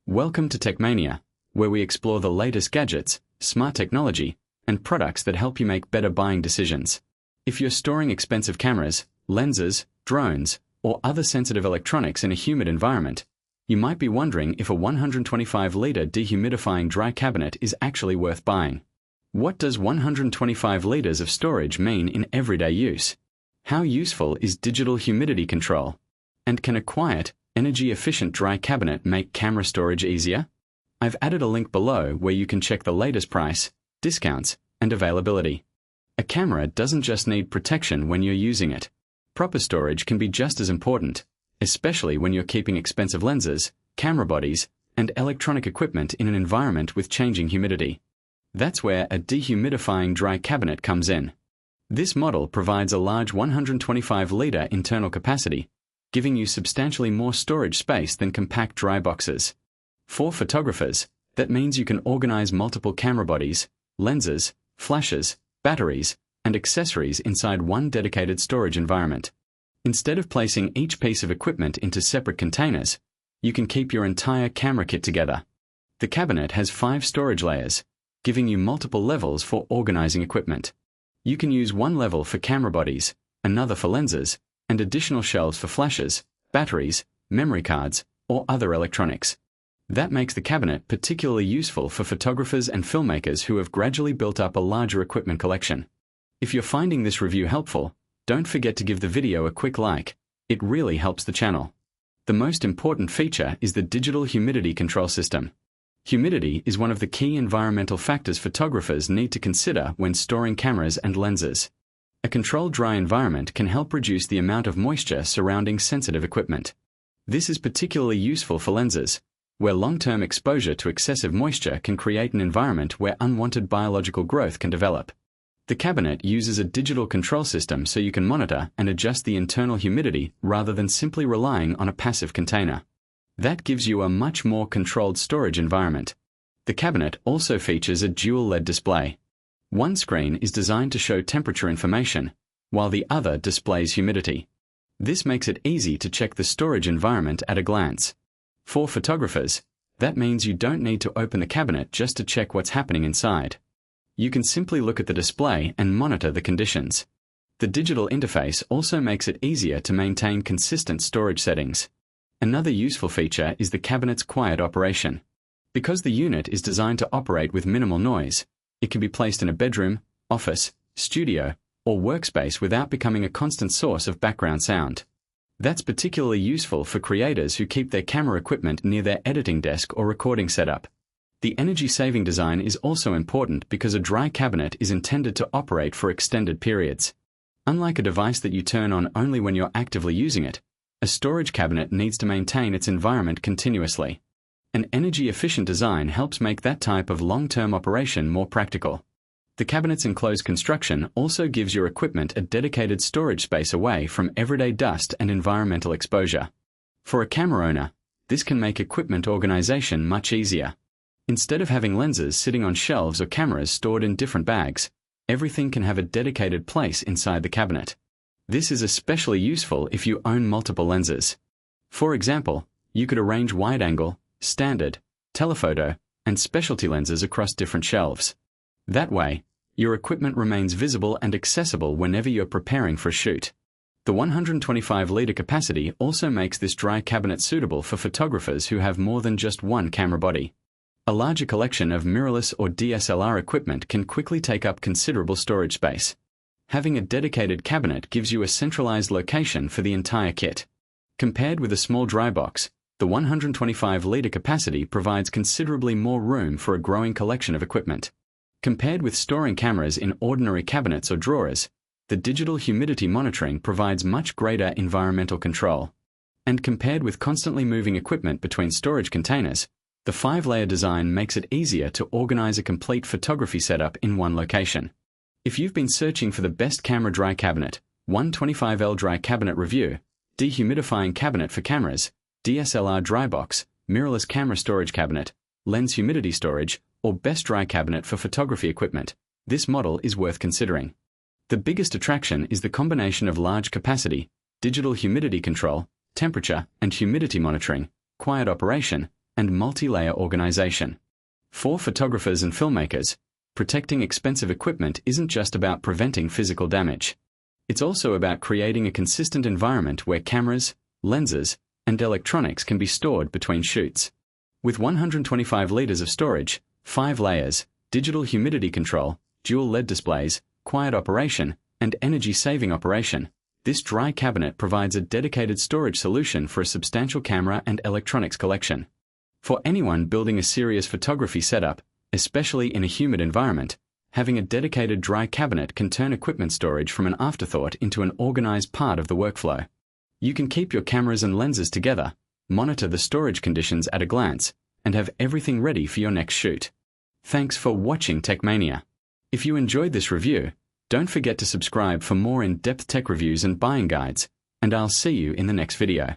Welcome to TechMania, where we explore the latest gadgets, smart technology, and products that help you make better buying decisions. If you're storing expensive cameras, lenses, drones, or other sensitive electronics in a humid environment, you might be wondering if a 125-liter dehumidifying dry cabinet is actually worth buying. What does 125 liters of storage mean in everyday use? How useful is digital humidity control? And can a quiet, energy-efficient dry cabinet make camera storage easier? I've added a link below where you can check the latest price, discounts, and availability. A camera doesn't just need protection when you're using it. Proper storage can be just as important, especially when you're keeping expensive lenses, camera bodies, and electronic equipment in an environment with changing humidity. That's where a dehumidifying dry cabinet comes in. This model provides a large 125-liter internal capacity, giving you substantially more storage space than compact dry boxes. For photographers, that means you can organize multiple camera bodies, lenses, flashes, batteries, and accessories inside one dedicated storage environment. Instead of placing each piece of equipment into separate containers, you can keep your entire camera kit together. The cabinet has 5 storage layers, giving you multiple levels for organizing equipment. You can use one level for camera bodies, another for lenses, and additional shelves for flashes, batteries, memory cards, or other electronics. That makes the cabinet particularly useful for photographers and filmmakers who have gradually built up a larger equipment collection. If you're finding this review helpful, don't forget to give the video a quick like. It really helps the channel. The most important feature is the digital humidity control system. Humidity is one of the key environmental factors photographers need to consider when storing cameras and lenses. A controlled dry environment can help reduce the amount of moisture surrounding sensitive equipment. This is particularly useful for lenses, where long-term exposure to excessive moisture can create an environment where unwanted biological growth can develop. The cabinet uses a digital control system so you can monitor and adjust the internal humidity rather than simply relying on a passive container. That gives you a much more controlled storage environment. The cabinet also features a dual LED display. One screen is designed to show temperature information, while the other displays humidity. This makes it easy to check the storage environment at a glance. For photographers, that means you don't need to open the cabinet just to check what's happening inside. You can simply look at the display and monitor the conditions. The digital interface also makes it easier to maintain consistent storage settings. Another useful feature is the cabinet's quiet operation. Because the unit is designed to operate with minimal noise, it can be placed in a bedroom, office, studio, or workspace without becoming a constant source of background sound. That's particularly useful for creators who keep their camera equipment near their editing desk or recording setup. The energy-saving design is also important because a dry cabinet is intended to operate for extended periods. Unlike a device that you turn on only when you're actively using it, a storage cabinet needs to maintain its environment continuously. An energy-efficient design helps make that type of long-term operation more practical. The cabinet's enclosed construction also gives your equipment a dedicated storage space away from everyday dust and environmental exposure. For a camera owner, this can make equipment organization much easier. Instead of having lenses sitting on shelves or cameras stored in different bags, everything can have a dedicated place inside the cabinet. This is especially useful if you own multiple lenses. For example, you could arrange wide-angle, standard, telephoto, and specialty lenses across different shelves. That way, your equipment remains visible and accessible whenever you're preparing for a shoot. The 125-liter capacity also makes this dry cabinet suitable for photographers who have more than just one camera body. A larger collection of mirrorless or DSLR equipment can quickly take up considerable storage space. Having a dedicated cabinet gives you a centralized location for the entire kit. Compared with a small dry box, the 125-liter capacity provides considerably more room for a growing collection of equipment. Compared with storing cameras in ordinary cabinets or drawers, the digital humidity monitoring provides much greater environmental control. And compared with constantly moving equipment between storage containers, the 5-layer design makes it easier to organize a complete photography setup in one location. If you've been searching for the best camera dry cabinet, 125L dry cabinet review, dehumidifying cabinet for cameras, DSLR dry box, mirrorless camera storage cabinet, lens humidity storage, or best dry cabinet for photography equipment, this model is worth considering. The biggest attraction is the combination of large capacity, digital humidity control, temperature and humidity monitoring, quiet operation, and multi-layer organization. For photographers and filmmakers, protecting expensive equipment isn't just about preventing physical damage. It's also about creating a consistent environment where cameras, lenses, and electronics can be stored between shoots. With 125 liters of storage, 5 layers, digital humidity control, dual LED displays, quiet operation, and energy-saving operation, this dry cabinet provides a dedicated storage solution for a substantial camera and electronics collection. For anyone building a serious photography setup, especially in a humid environment, having a dedicated dry cabinet can turn equipment storage from an afterthought into an organized part of the workflow. You can keep your cameras and lenses together, monitor the storage conditions at a glance, and have everything ready for your next shoot. Thanks for watching TechMania. If you enjoyed this review, don't forget to subscribe for more in-depth tech reviews and buying guides, and I'll see you in the next video.